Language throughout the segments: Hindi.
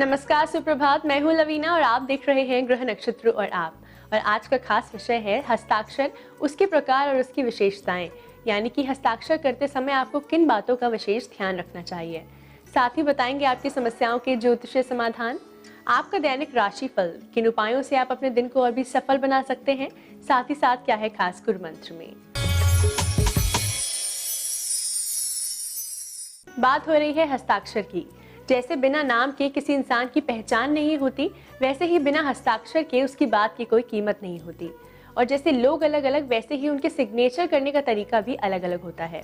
नमस्कार, सुप्रभात। मैं हूँ लवीना और आप देख रहे हैं ग्रह नक्षत्र और आप। और आज का खास विषय है हस्ताक्षर, उसके प्रकार और उसकी विशेषताएं। यानी कि हस्ताक्षर करते समय आपको किन बातों का विशेष ध्यान रखना चाहिए। साथ ही बताएंगे आपकी समस्याओं के ज्योतिषीय समाधान, आपका दैनिक राशिफल, किन उपायों से आप अपने दिन को और भी सफल बना सकते हैं, साथ ही साथ क्या है खास गुरु मंत्र में। बात हो रही है हस्ताक्षर की। जैसे बिना नाम के किसी इंसान की पहचान नहीं होती, वैसे ही बिना हस्ताक्षर के उसकी बात की कोई कीमत नहीं होती। और जैसे लोग अलग अलग, वैसे ही उनके सिग्नेचर करने का तरीका भी अलग अलग होता है।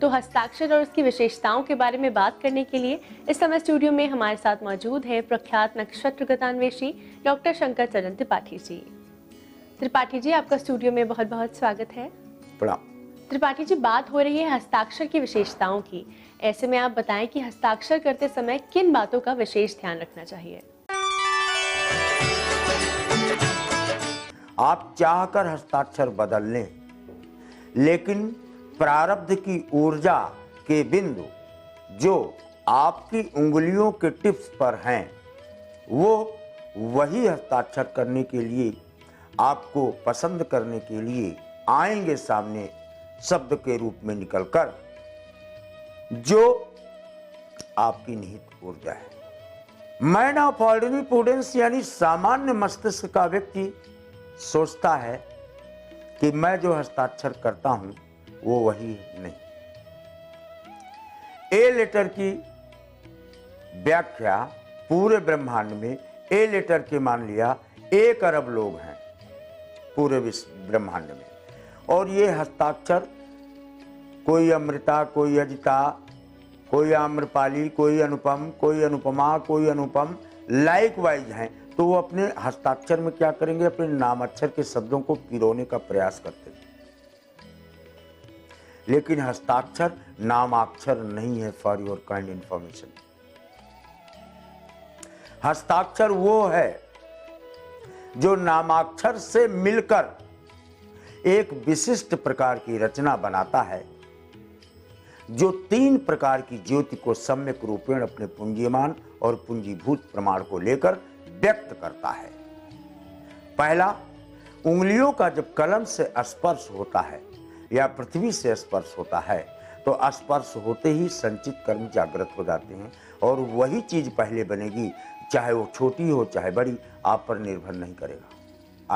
तो हस्ताक्षर और उसकी विशेषताओं के बारे में बात करने के लिए इस समय स्टूडियो में हमारे साथ मौजूद है प्रख्यात नक्षत्र गतान्वेषी डॉक्टर शंकर चरण त्रिपाठी जी। त्रिपाठी जी, आपका स्टूडियो में बहुत बहुत स्वागत है। प्रणाम। त्रिपाठी जी, बात हो रही है हस्ताक्षर की विशेषताओं की। ऐसे में आप बताएं कि हस्ताक्षर करते समय किन बातों का विशेष ध्यान रखना चाहिए। आप चाहकर हस्ताक्षर बदल लें, लेकिन प्रारब्ध की ऊर्जा के बिंदु जो आपकी उंगलियों के टिप्स पर हैं, वो वही हस्ताक्षर करने के लिए, आपको पसंद करने के लिए आएंगे सामने शब्द के रूप में निकलकर, जो आपकी निहित ऊर्जा है। मैन ऑफ ऑर्डिनरी प्रूडेंस यानी सामान्य मस्तिष्क का व्यक्ति सोचता है कि मैं जो हस्ताक्षर करता हूं वो वही नहीं। ए लेटर की व्याख्या पूरे ब्रह्मांड में, ए लेटर के मान लिया 1 अरब लोग हैं पूरे विश्व ब्रह्मांड में, और ये हस्ताक्षर कोई अमृता, कोई अजिता, कोई आम्रपाली, कोई अनुपम, कोई अनुपमा, कोई अनुपम लाइक वाइज हैं। तो वो अपने हस्ताक्षर में क्या करेंगे, अपने नामाक्षर के शब्दों को पिरोने का प्रयास करते हैं। लेकिन हस्ताक्षर नामाक्षर नहीं है। फॉर योर काइंड इंफॉर्मेशन, हस्ताक्षर वो है जो नामाक्षर से मिलकर एक विशिष्ट प्रकार की रचना बनाता है, जो 3 प्रकार की ज्योति को सम्यक रूपेण अपने पुंजीयमान और पुंजीभूत प्रमाण को लेकर व्यक्त करता है। पहला, उंगलियों का जब कलम से स्पर्श होता है या पृथ्वी से स्पर्श होता है, तो स्पर्श होते ही संचित कर्म जागृत हो जाते हैं, और वही चीज पहले बनेगी, चाहे वो छोटी हो चाहे बड़ी, आप पर निर्भर नहीं करेगा,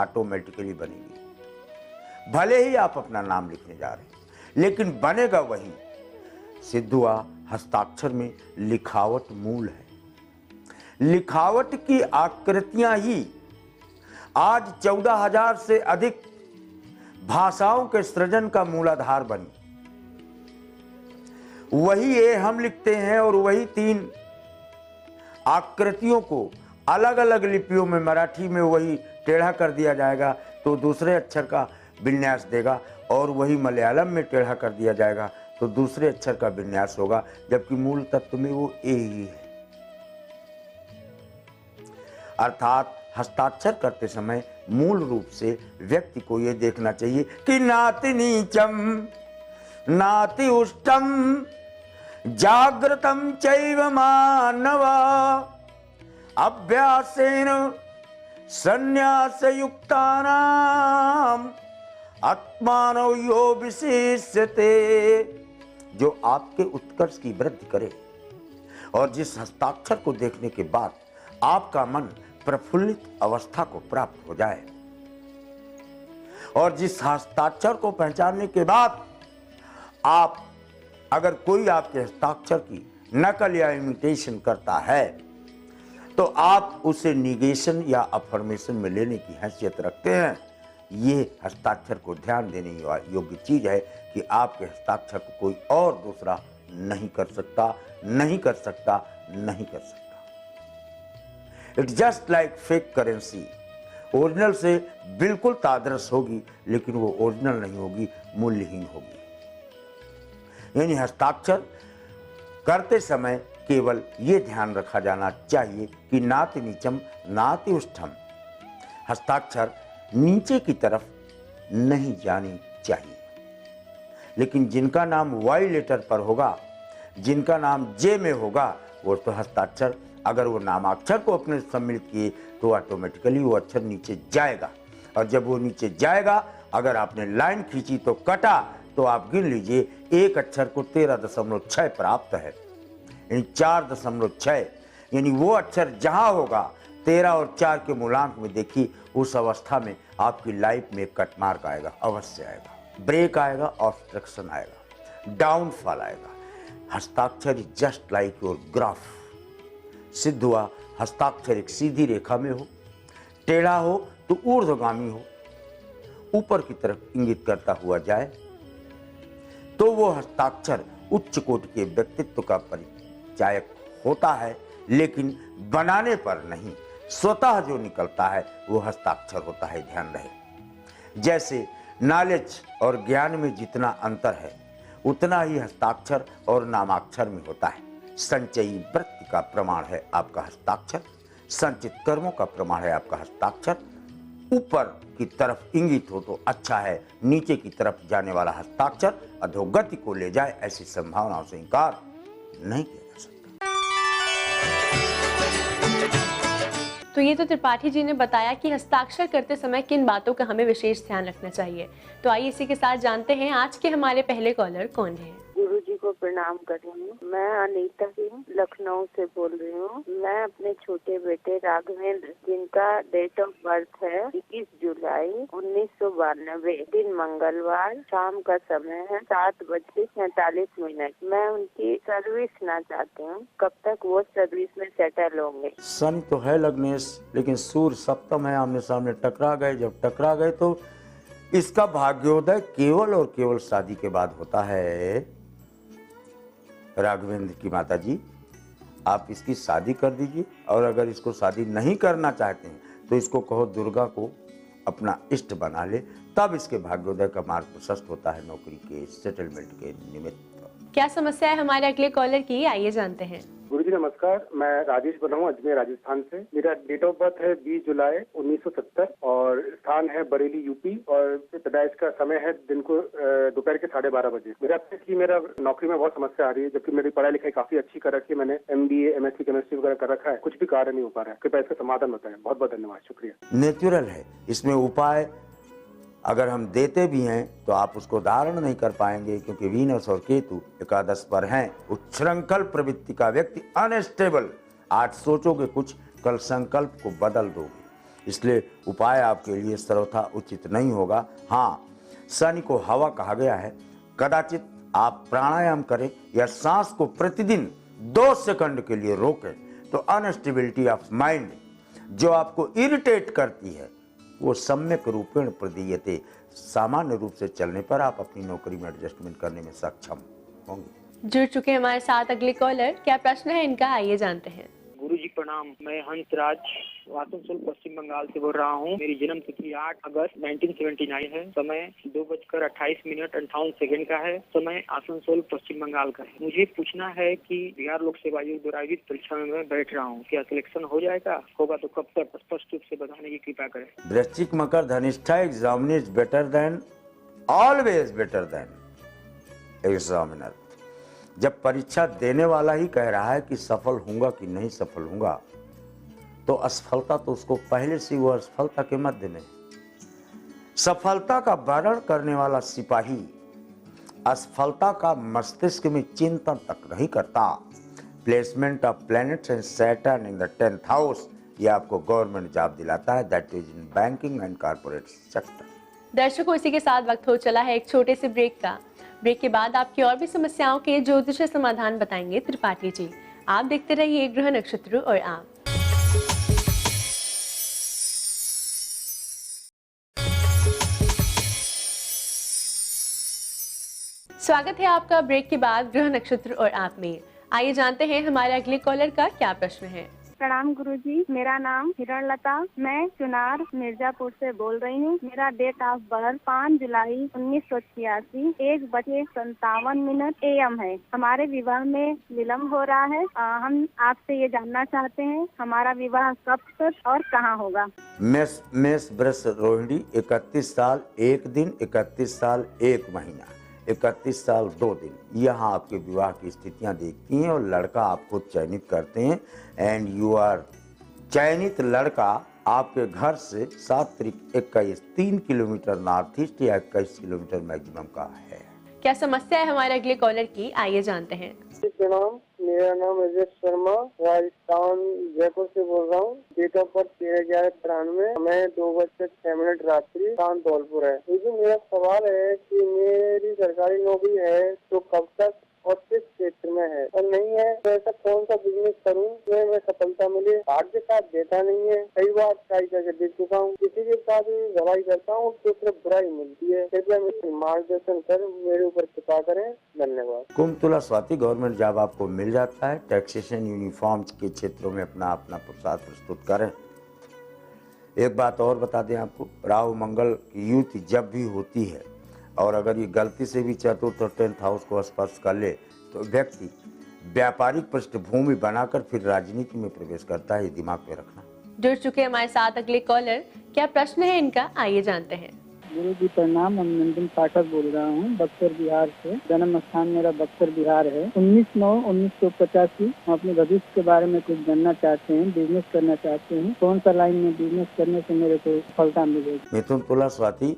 ऑटोमेटिकली बनेगी। भले ही आप अपना नाम लिखने जा रहे हैं, लेकिन बनेगा वही। सिद्ध हुआ, हस्ताक्षर में लिखावट मूल है। लिखावट की आकृतियां ही आज 14,000 से अधिक भाषाओं के सृजन का मूलाधार बनी। वही ए हम लिखते हैं, और वही 3 आकृतियों को अलग अलग लिपियों में, मराठी में वही टेढ़ा कर दिया जाएगा तो दूसरे अक्षर का विन्यास देगा, और वही मलयालम में टेढ़ा कर दिया जाएगा तो दूसरे अक्षर का विन्यास होगा, जबकि मूल तत्व में वो ए ही है। अर्थात हस्ताक्षर करते समय मूल रूप से व्यक्ति को यह देखना चाहिए कि नाति नीचम नाति उष्टम जागृतम चैव मानव अभ्यासेन संन्यास युक्तानाम आत्मानव यो विशेष्यते। जो आपके उत्कर्ष की वृद्धि करे, और जिस हस्ताक्षर को देखने के बाद आपका मन प्रफुल्लित अवस्था को प्राप्त हो जाए, और जिस हस्ताक्षर को पहचानने के बाद आप, अगर कोई आपके हस्ताक्षर की नकल या इमिटेशन करता है, तो आप उसे निगेशन या अफर्मेशन में लेने की हैसियत रखते हैं। ये हस्ताक्षर को ध्यान देने योग्य चीज है कि आपके हस्ताक्षर को कोई और दूसरा नहीं कर सकता, नहीं कर सकता, नहीं कर सकता। It's just like fake currency. Original से बिल्कुल तादरस होगी, लेकिन वो ओरिजिनल नहीं होगी, मूल्यहीन होगी। यानी हस्ताक्षर करते समय केवल ये ध्यान रखा जाना चाहिए कि नाति नीचम नाति उष्ठम, हस्ताक्षर नीचे की तरफ नहीं जानी चाहिए। लेकिन जिनका नाम वाई लेटर पर होगा, जिनका नाम जे में होगा, वो तो हस्ताक्षर अगर वो नामाक्षर को अपने सम्मिलित किए तो ऑटोमेटिकली वो अक्षर नीचे जाएगा, और जब वो नीचे जाएगा अगर आपने लाइन खींची तो कटा, तो आप गिन लीजिए एक अक्षर को 13.6 प्राप्त है, यानी 4.6, यानी वो अक्षर जहां होगा 13 और 4 के मूलांक में देखिए, उस अवस्था में आपकी लाइफ में कट मार्क आएगा, अवश्य आएगा, ब्रेक आएगा, ऑब्स्ट्रक्शन आएगा, डाउनफॉल आएगा। हस्ताक्षर is just like your graph. सिद्ध हुआ हस्ताक्षर एक सीधी रेखा में हो, टेढ़ा हो तो ऊर्ध्वगामी हो, ऊपर की तरफ इंगित करता हुआ जाए, तो वो हस्ताक्षर उच्च कोटि के व्यक्तित्व का परिचायक होता है। लेकिन बनाने पर नहीं, स्वतः जो निकलता है वो हस्ताक्षर होता है, ध्यान रहे। जैसे नॉलेज और ज्ञान में जितना अंतर है उतना ही हस्ताक्षर और नामाक्षर में होता है। संचयी वृत्ति का प्रमाण है आपका हस्ताक्षर, संचित कर्मों का प्रमाण है आपका हस्ताक्षर। ऊपर की तरफ इंगित हो तो अच्छा है, नीचे की तरफ जाने वाला हस्ताक्षर अधोगति को ले जाए, ऐसी संभावनाओं से इंकार नहीं किया जा सकता। तो ये तो त्रिपाठी जी ने बताया कि हस्ताक्षर करते समय किन बातों का हमें विशेष ध्यान रखना चाहिए। तो आइए इसी के साथ जानते हैं आज के हमारे पहले कॉलर कौन है। गुरु जी को प्रणाम कर रही हूँ। मैं अनीता सिंह लखनऊ से बोल रही हूँ। मैं अपने छोटे बेटे राघवेंद्र, जिनका डेट ऑफ बर्थ है 21 जुलाई 1992, दिन मंगलवार, शाम का समय है 7:47। मैं उनकी सर्विस ना चाहती हूँ, कब तक वो सर्विस में सेटल होंगे? शनि तो है लग्नेश, लेकिन सूर्य सप्तम है, आमने सामने टकरा गए। जब टकरा गए तो इसका भाग्योदय केवल और केवल शादी के बाद होता है। राघवेंद्र की माता जी, आप इसकी शादी कर दीजिए, और अगर इसको शादी नहीं करना चाहते हैं तो इसको कहो दुर्गा को अपना इष्ट बना ले, तब इसके भाग्योदय का मार्ग प्रशस्त होता है नौकरी के सेटलमेंट के निमित्त। क्या समस्या है हमारे अगले कॉलर की, आइए जानते हैं। गुरुजी नमस्कार, मैं राजेश बोल रहा हूँ अजमेर राजस्थान से। मेरा डेट ऑफ बर्थ है 20 जुलाई 1970 और स्थान है बरेली यूपी, और पैदाइश का समय है दिन को दोपहर के 12:30 बजे। मेरा नौकरी में बहुत समस्या आ रही है, जबकि मेरी पढ़ाई लिखाई काफी अच्छी कर रखी है। मैंने MBA MSc केमिस्ट्री वगैरह कर रखा है, कुछ भी कार्य नहीं हो पा रहा है। कृपया इसका समाधान बताएं। बहुत बहुत धन्यवाद, शुक्रिया। नेचुरल है, इसमें उपाय अगर हम देते भी हैं तो आप उसको धारण नहीं कर पाएंगे, क्योंकि वीनस और केतु एकादश पर हैं। उच्छृंखल प्रवृत्ति का व्यक्ति अनस्टेबल, आज सोचोगे कुछ, कल संकल्प को बदल दोगे, इसलिए उपाय आपके लिए सर्वथा उचित नहीं होगा। हाँ, शनि को हवा कहा गया है, कदाचित आप प्राणायाम करें या सांस को प्रतिदिन 2 सेकंड के लिए रोकें तो अनस्टेबिलिटी ऑफ माइंड जो आपको इरिटेट करती है वो सम्यक रूपेण प्रदीयते, सामान्य रूप से चलने पर आप अपनी नौकरी में एडजस्टमेंट करने में सक्षम होंगे। जुड़ चुके हैं हमारे साथ अगले कॉलर, क्या प्रश्न है इनका, आइए जानते हैं। गुरु जी प्रणाम, मैं हंसराज आसनसोल पश्चिम बंगाल से बोल रहा हूँ। मेरी जन्म तिथि 8 अगस्त 1979 है। समय 2:28 का है। समय आसनसोल पश्चिम बंगाल का है। मुझे पूछना है कि बिहार लोक सेवा आयोग द्वारा आयोजित परीक्षा में मैं बैठ रहा हूँ, क्या सिलेक्शन हो जाएगा? होगा तो कब तक? स्पष्ट रूप से बताने की कृपा करें। वृश्चिक मकर धनिष्ठा, examiner is better than, always better than examiner. जब परीक्षा देने वाला ही कह रहा है कि सफल होऊंगा कि नहीं सफल होऊंगा, तो असफलता तो उसको पहले से वो असफलता के मध्य में। सफलता का वर्ण करने वाला सिपाही असफलता का मस्तिष्क में चिंतन तक नहीं करता। Placement of planets and Saturn in the 10th house, ये आपको गवर्नमेंट जॉब दिलाता है, that is in banking and corporate sector. दर्शकों, इसी के साथ वक्त हो चला है एक छोटे से ब्रेक का। ब्रेक के बाद आपकी और भी समस्याओं के ज्योतिष समाधान बताएंगे त्रिपाठी जी। आप देखते रहिए ग्रह नक्षत्र और आप। स्वागत है आपका ब्रेक के बाद ग्रह नक्षत्र और आप में। आइए जानते हैं हमारे अगले कॉलर का क्या प्रश्न है। प्रणाम गुरुजी, मेरा नाम हिरणलता, मैं चुनार मिर्जापुर से बोल रही हूँ। मेरा डेट ऑफ बर्थ 5 जुलाई 1986 1:57 AM है। हमारे विवाह में विलम्ब हो रहा है। हम आपसे ये जानना चाहते हैं हमारा विवाह कब तक और कहाँ होगा। मेष वृष रोहिणी 31 साल 1 दिन 31 साल 1 महीना 31 साल 2 दिन, यहाँ आपके विवाह की स्थितियां देखती हैं और लड़का आपको चयनित करते हैं एंड यू आर चयनित लड़का आपके घर से 7 तारीख 21 3 किलोमीटर नॉर्थ ईस्ट या 21 किलोमीटर मैक्सिमम का है। क्या समस्या है हमारे अगले कॉलर की, आइए जानते हैं। प्रणाम, मेरा नाम अजय शर्मा, राजस्थान जयपुर से बोल रहा हूँ। डेट ऑफ बर्थ 13/11/93, मैं 2:06 रात्रि, स्थान धौलपुर है। लेकिन मेरा सवाल है कि मेरी सरकारी नौकरी है तो कब तक और किस क्षेत्र में है, और नहीं है तो ऐसा कौन सा बिजनेस करूं जिसमें मैं सफलता मिले। भाग्य साथ देता नहीं है, कई बार ट्राई करके देख चुका हूँ, किसी के साथ भी दवाई करता हूँ तो सिर्फ बुराई मिलती है। कृपया मेरे मार्गदर्शन कर मेरे ऊपर कृपा करें, धन्यवाद। कुंभ तुला स्वाति गवर्नमेंट जॉब आपको मिल जाता है। टैक्सेशन यूनिफॉर्म के क्षेत्रों में अपना पुरुषार्थ प्रस्तुत करें। एक बात और बता दें आपको, राहु मंगल की युति जब भी होती है और अगर ये गलती से भी चतुर्थ और 10th हाउस को स्पर्श कर ले तो व्यक्ति व्यापारिक पृष्ठभूमि बनाकर फिर राजनीति में प्रवेश करता है, ये दिमाग में रखना। जुड़ चुके हमारे साथ अगले कॉलर, क्या प्रश्न है इनका, आइए जानते हैं। गुरु जी प्रणाम, मैं नंदन पाठक बोल रहा हूँ, बक्सर बिहार से। जन्म स्थान मेरा बक्सर बिहार है। 19/9/1985। हम अपने भविष्य के बारे में कुछ जानना चाहते हैं, बिजनेस करना चाहते हैं। कौन सा लाइन में बिजनेस करने से मेरे को सफलता मिलेगी। मिथुन तुला स्वाति,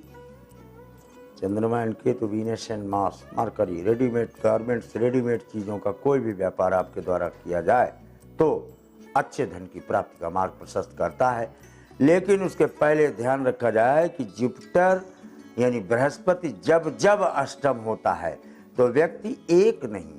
चंद्रमा and Ketu, Venus and Mars, mercury, readymade garments, readymade चीज़ों का कोई भी व्यापार आपके द्वारा किया जाए तो अच्छे धन की प्राप्ति का मार्ग प्रशस्त करता है। लेकिन उसके पहले ध्यान रखा जाए कि जुपिटर यानी बृहस्पति जब जब अष्टम होता है तो व्यक्ति एक नहीं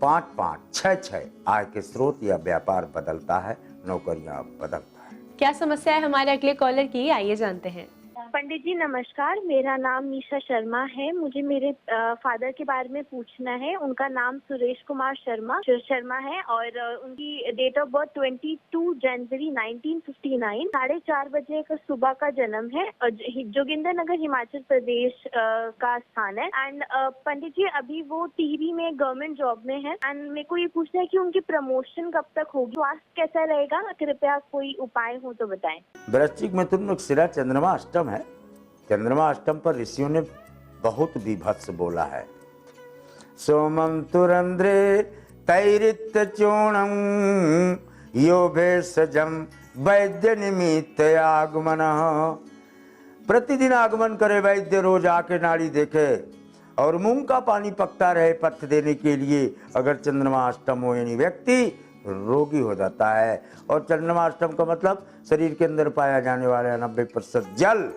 5-5, 6-6 आय के स्रोत या व्यापार बदलता है, नौकरियां बदलता है। क्या समस्या है हमारे अगले कॉलर की, आइए जानते हैं। पंडित जी नमस्कार, मेरा नाम निशा शर्मा है। मुझे मेरे फादर के बारे में पूछना है। उनका नाम सुरेश कुमार शर्मा है और उनकी डेट ऑफ बर्थ 22 जनवरी 1959, 4:30 बजे का सुबह का जन्म है और जोगिंदर नगर हिमाचल प्रदेश का स्थान है। एंड पंडित जी अभी वो टिहरी में गवर्नमेंट जॉब में है एंड मेरे को ये पूछना है कि उनकी प्रमोशन कब तक होगी, स्वास्थ्य कैसा रहेगा, कृपया कोई उपाय हो तो बताएं। वृश्चिक मिथुन मृगशिरा, चंद्रमा अष्टम है। चंद्रमा अष्टम पर ऋषियों ने बहुत विभत्स बोला है। सोमम तुरंद्रे तैरित चूणम यो भेषजम वैद्य निमित्त आगमन। प्रतिदिन आगमन करे वैद्य, रोज आके नाड़ी देखे और मूंग का पानी पकता रहे पथ्य देने के लिए। अगर चंद्रमा अष्टम हो यानी व्यक्ति रोगी हो जाता है। और चंद्रमा अष्टम का मतलब शरीर के अंदर पाया जाने वाला 90% जल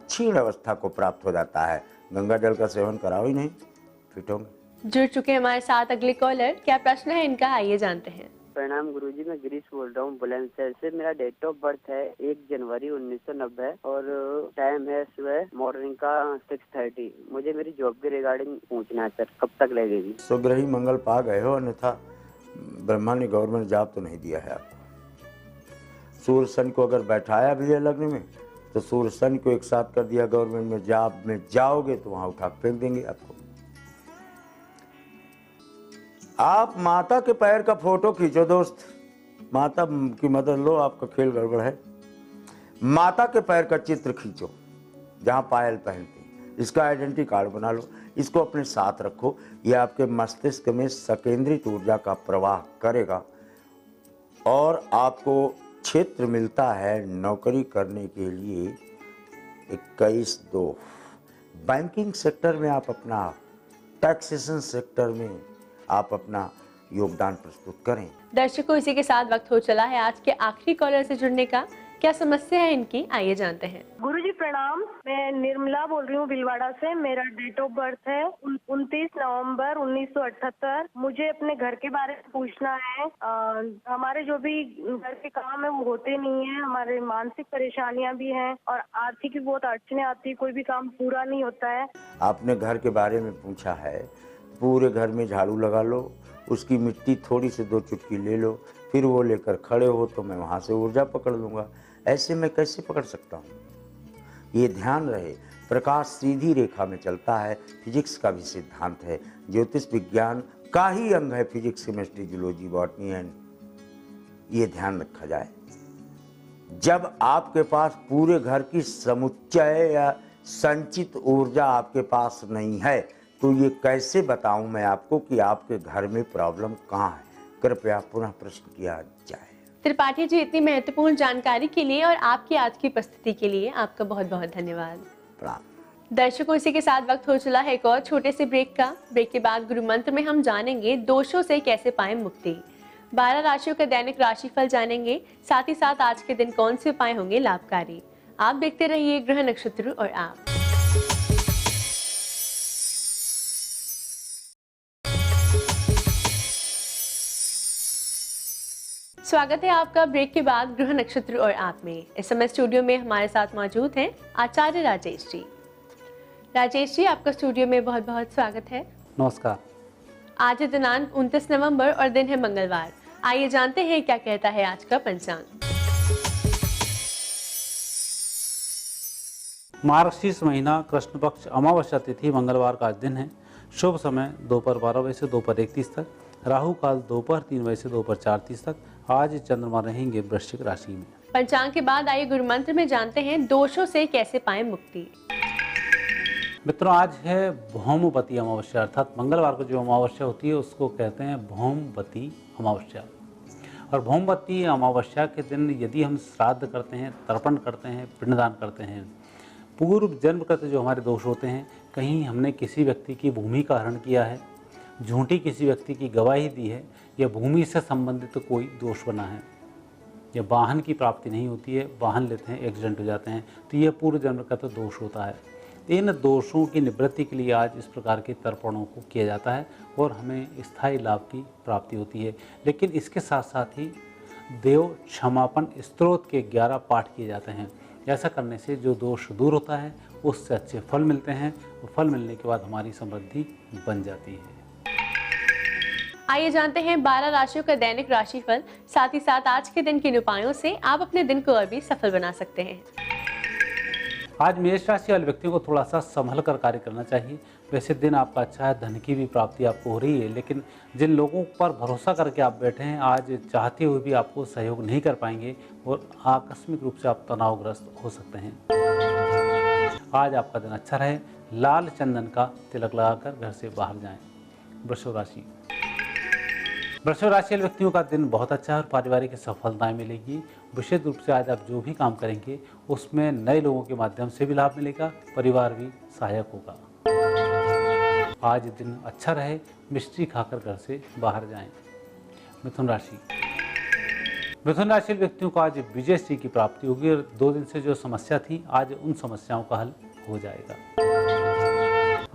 क्षीण अवस्था को प्राप्त हो जाता है। गंगा जल का सेवन कराओ ही नहीं, फिट होंगे। जुड़ चुके हैं हमारे साथ अगले कॉलर, क्या प्रश्न है इनका, आइए जानते हैं। प्रणाम गुरुजी, मैं गिरीश बोल रहा हूँ बुलंदशहर से। मेरा डेट ऑफ बर्थ है 1 जनवरी 1990 और टाइम है सुबह मॉर्निंग का 6:30। मुझे मेरी जॉब के रिगार्डिंग पूछना है सर, कब तक लगेगी। स्वग्रही मंगल पा गए हो, अन्यथा ब्रह्मा ने गवर्नमेंट जॉब तो नहीं दिया है आपको। सूर्य सन को अगर बैठाया भी है लग्न में तो सूर्य सन को एक साथ कर दिया गवर्नमेंट में जॉब में जाओगे तो वहां उठा फेंक देंगे आपको। आप माता के पैर का फोटो खींचो दोस्त, माता की मदद लो, आपका खेल गड़बड़ है। माता के पैर का चित्र खींचो जहां पायल पहनती, इसका आइडेंटिटी कार्ड बना लो, इसको अपने साथ रखो। यह आपके मस्तिष्क में सकेंद्रित ऊर्जा का प्रवाह करेगा और आपको क्षेत्र मिलता है नौकरी करने के लिए 21/2। बैंकिंग सेक्टर में आप अपना, टैक्सेशन सेक्टर में आप अपना योगदान प्रस्तुत करें। दर्शकों, इसी के साथ वक्त हो चला है आज के आखिरी कॉलर से जुड़ने का। क्या समस्या है इनकी, आइए जानते हैं। गुरुजी प्रणाम, मैं निर्मला बोल रही हूँ भीलवाड़ा से। मेरा डेट ऑफ बर्थ है 29 नवंबर 1978। मुझे अपने घर के बारे में पूछना है। हमारे जो भी घर के काम है वो होते नहीं है, हमारे मानसिक परेशानियां भी हैं और आर्थिक भी बहुत अड़चने आती है, कोई भी काम पूरा नहीं होता है। आपने घर के बारे में पूछा है, पूरे घर में झाड़ू लगा लो, उसकी मिट्टी थोड़ी सी 2 चुटकी ले लो, फिर वो लेकर खड़े हो तो मैं वहाँ से ऊर्जा पकड़ लूँगा। ऐसे मैं कैसे पकड़ सकता हूँ। ये ध्यान रहे, प्रकाश सीधी रेखा में चलता है, फिजिक्स का भी सिद्धांत है। ज्योतिष विज्ञान का ही अंग है physics, chemistry, zoology, botany and. ये ध्यान रखा जाए, जब आपके पास पूरे घर की समुच्चय या संचित ऊर्जा आपके पास नहीं है तो ये कैसे बताऊं मैं आपको कि आपके घर में प्रॉब्लम कहाँ है? कृपया पुनः प्रश्न किया जाए। त्रिपाठी जी, इतनी महत्वपूर्ण जानकारी के लिए और आपकी आज की उपस्थिति के लिए आपका बहुत बहुत धन्यवाद। प्रणाम। दर्शकों, इसी के साथ वक्त हो चला है एक और छोटे से ब्रेक का। ब्रेक के बाद गुरु मंत्र में हम जानेंगे दोषों से कैसे पाएं मुक्ति, 12 राशियों का दैनिक राशिफल जानेंगे, साथ ही साथ आज के दिन कौन से उपाय होंगे लाभकारी। आप देखते रहिए ग्रह नक्षत्र और आप। स्वागत है आपका ब्रेक के बाद ग्रह नक्षत्र और आप में। इस समय स्टूडियो में हमारे साथ मौजूद हैं आचार्य राजेश जी। राजेश जी, आपका स्टूडियो में बहुत बहुत स्वागत है। नमस्कार। आज है दिनांक 29 नवंबर और दिन है मंगलवार। आइए जानते हैं क्या कहता है आज का पंचांग। मार्गशीर्ष महीना कृष्ण पक्ष अमावस्या तिथि मंगलवार का दिन है। शुभ समय दोपहर 12 बजे से दोपहर 1:30 तक, राहु काल दोपहर 3 बजे से दोपहर 4:30 तक। आज चंद्रमा रहेंगे वृश्चिक राशि में। पंचांग के बाद आइए गुरु मंत्र में जानते हैं दोषों से कैसे पाएं मुक्ति। मित्रों, आज है भौमवती अमावस्या, अर्थात मंगलवार को जो अमावस्या होती है उसको कहते हैं भौमवती अमावस्या। और भौमवती अमावस्या के दिन यदि हम श्राद्ध करते हैं, तर्पण करते हैं, पिंडदान करते हैं, पूर्व जन्मगत जो हमारे दोष होते हैं, कहीं हमने किसी व्यक्ति की भूमि का हरण किया है, झूठी किसी व्यक्ति की गवाही दी है, या भूमि से संबंधित तो कोई दोष बना है, या वाहन की प्राप्ति नहीं होती है, वाहन लेते हैं एक्सीडेंट हो जाते हैं, तो यह पूर्व जन्म का तो दोष होता है। इन दोषों की निवृत्ति के लिए आज इस प्रकार के तर्पणों को किया जाता है और हमें स्थायी लाभ की प्राप्ति होती है। लेकिन इसके साथ साथ ही देव क्षमापन स्तोत्र के 11 पाठ किए जाते हैं। ऐसा करने से जो दोष दूर होता है उससे अच्छे फल मिलते हैं और फल मिलने के बाद हमारी समृद्धि बन जाती है। आइए जानते हैं 12 राशियों का दैनिक राशिफल, साथ ही साथ आज के दिन के उपायों से आप अपने दिन को और भी सफल बना सकते हैं। आज मेष राशि वाले व्यक्तियों को थोड़ा सा संभल कर कार्य करना चाहिए। वैसे दिन आपका अच्छा है, धन की भी प्राप्ति आपको हो रही है, लेकिन जिन लोगों पर भरोसा करके आप बैठे हैं आज चाहते हुए भी आपको सहयोग नहीं कर पाएंगे और आकस्मिक रूप से आप तनावग्रस्त हो सकते हैं। आज आपका दिन अच्छा रहे, लाल चंदन का तिलक लगाकर घर से बाहर जाएं। वृषभ राशि वाले व्यक्तियों का दिन बहुत अच्छा है और पारिवारिक सफलताएं मिलेगी। विशेष रूप से आज आप जो भी काम करेंगे उसमें नए लोगों के माध्यम से भी लाभ मिलेगा, परिवार भी सहायक होगा। आज दिन अच्छा रहे, मिष्टी खाकर घर से बाहर जाएं। मिथुन राशि वाले व्यक्तियों को आज विजय श्री की प्राप्ति होगी और 2 दिन से जो समस्या थी आज उन समस्याओं का हल हो जाएगा।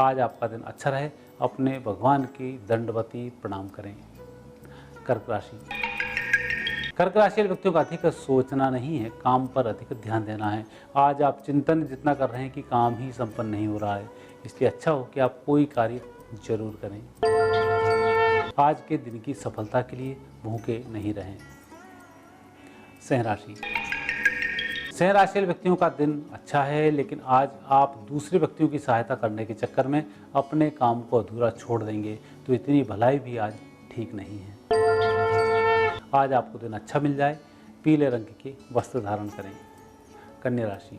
आज आपका दिन अच्छा रहे, अपने भगवान की दंडवती प्रणाम करें। कर्क राशि वाले व्यक्तियों का अधिक सोचना नहीं है, काम पर अधिक ध्यान देना है। आज आप चिंतन जितना कर रहे हैं कि काम ही संपन्न नहीं हो रहा है, इसलिए अच्छा हो कि आप कोई कार्य जरूर करें। आज के दिन की सफलता के लिए भूखे नहीं रहें। सिंह राशि वाले व्यक्तियों का दिन अच्छा है, लेकिन आज आप दूसरे व्यक्तियों की सहायता करने के चक्कर में अपने काम को अधूरा छोड़ देंगे, तो इतनी भलाई भी आज ठीक नहीं है। आज आपको दिन अच्छा मिल जाए, पीले रंग के वस्त्र धारण करें। कन्या राशि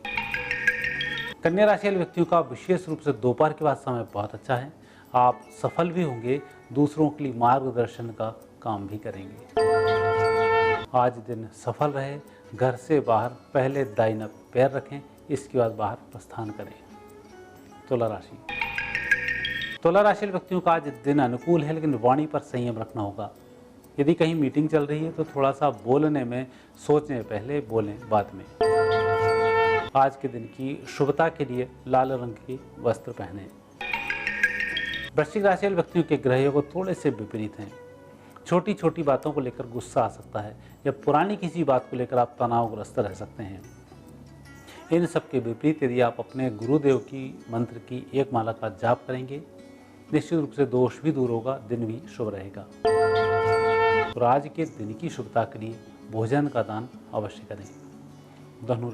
वाले व्यक्तियों का विशेष रूप से दोपहर के बाद समय बहुत अच्छा है। आप सफल भी होंगे, दूसरों के लिए मार्गदर्शन का काम भी करेंगे। आज दिन सफल रहे, घर से बाहर पहले दाहिना पैर रखें, इसके बाद बाहर प्रस्थान करें। तुला राशि वाले व्यक्तियों का आज दिन अनुकूल है, लेकिन वाणी पर संयम रखना होगा। यदि कहीं मीटिंग चल रही है तो थोड़ा सा बोलने में सोचने पहले बोलें बाद में। आज के दिन की शुभता के लिए लाल रंग के वस्त्र पहनें। वृश्चिक राशि वाले व्यक्तियों के ग्रह योग थोड़े से विपरीत हैं। छोटी छोटी बातों को लेकर गुस्सा आ सकता है या पुरानी किसी बात को लेकर आप तनावग्रस्त रह सकते हैं। इन सब के विपरीत यदि आप अपने गुरुदेव की मंत्र की एक माला का जाप करेंगे, निश्चित रूप से दोष भी दूर होगा, दिन भी शुभ रहेगा। और आज के दिन की शुभता के लिए भोजन का दान अवश्य करें। धनु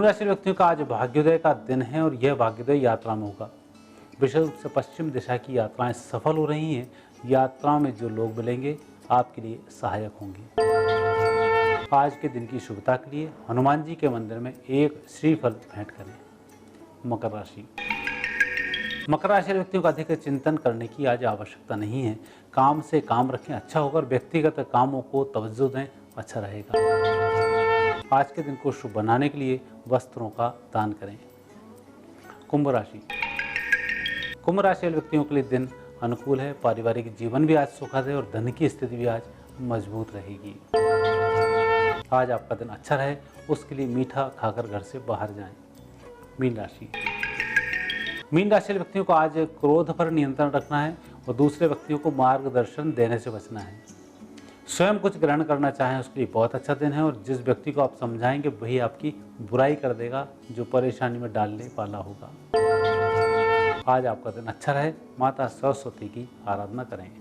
राशि व्यक्तियों का आज भाग्योदय का दिन है और यह भाग्योदय यात्रा में होगा। विशेष रूप से पश्चिम दिशा की यात्राएं सफल हो रही हैं। यात्रा में जो लोग मिलेंगे आपके लिए सहायक होंगे। आज के दिन की शुभता के लिए हनुमान जी के मंदिर में एक श्रीफल भेंट करें। मकर मकर राशि वाले व्यक्तियों को अधिक चिंतन करने की आज आवश्यकता नहीं है। काम से काम रखें, अच्छा होकर व्यक्तिगत कामों को तवज्जो दें, अच्छा रहेगा। आज के दिन को शुभ बनाने के लिए वस्त्रों का दान करें। कुंभ राशि वाले व्यक्तियों के लिए दिन अनुकूल है। पारिवारिक जीवन भी आज सुखद है और धन की स्थिति भी आज मजबूत रहेगी। आज आपका दिन अच्छा रहे, उसके लिए मीठा खाकर घर से बाहर जाएं। मीन राशि वाले व्यक्तियों को आज क्रोध पर नियंत्रण रखना है और दूसरे व्यक्तियों को मार्गदर्शन देने से बचना है। स्वयं कुछ ग्रहण करना चाहें उसके लिए बहुत अच्छा दिन है और जिस व्यक्ति को आप समझाएंगे वही आपकी बुराई कर देगा, जो परेशानी में डालने वाला होगा। आज आपका दिन अच्छा रहे, माता सरस्वती की आराधना करें।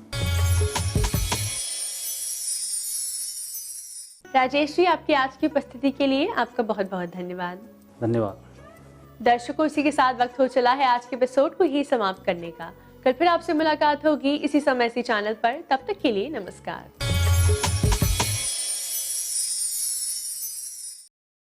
राजेश जी, आपकी आज की उपस्थिति के लिए आपका बहुत बहुत धन्यवाद। धन्यवाद। दर्शकों, इसी के साथ वक्त हो चला है आज के एपिसोड को ही समाप्त करने का। कल फिर आपसे मुलाकात होगी इसी समय इसी चैनल पर। तब तक के लिए नमस्कार।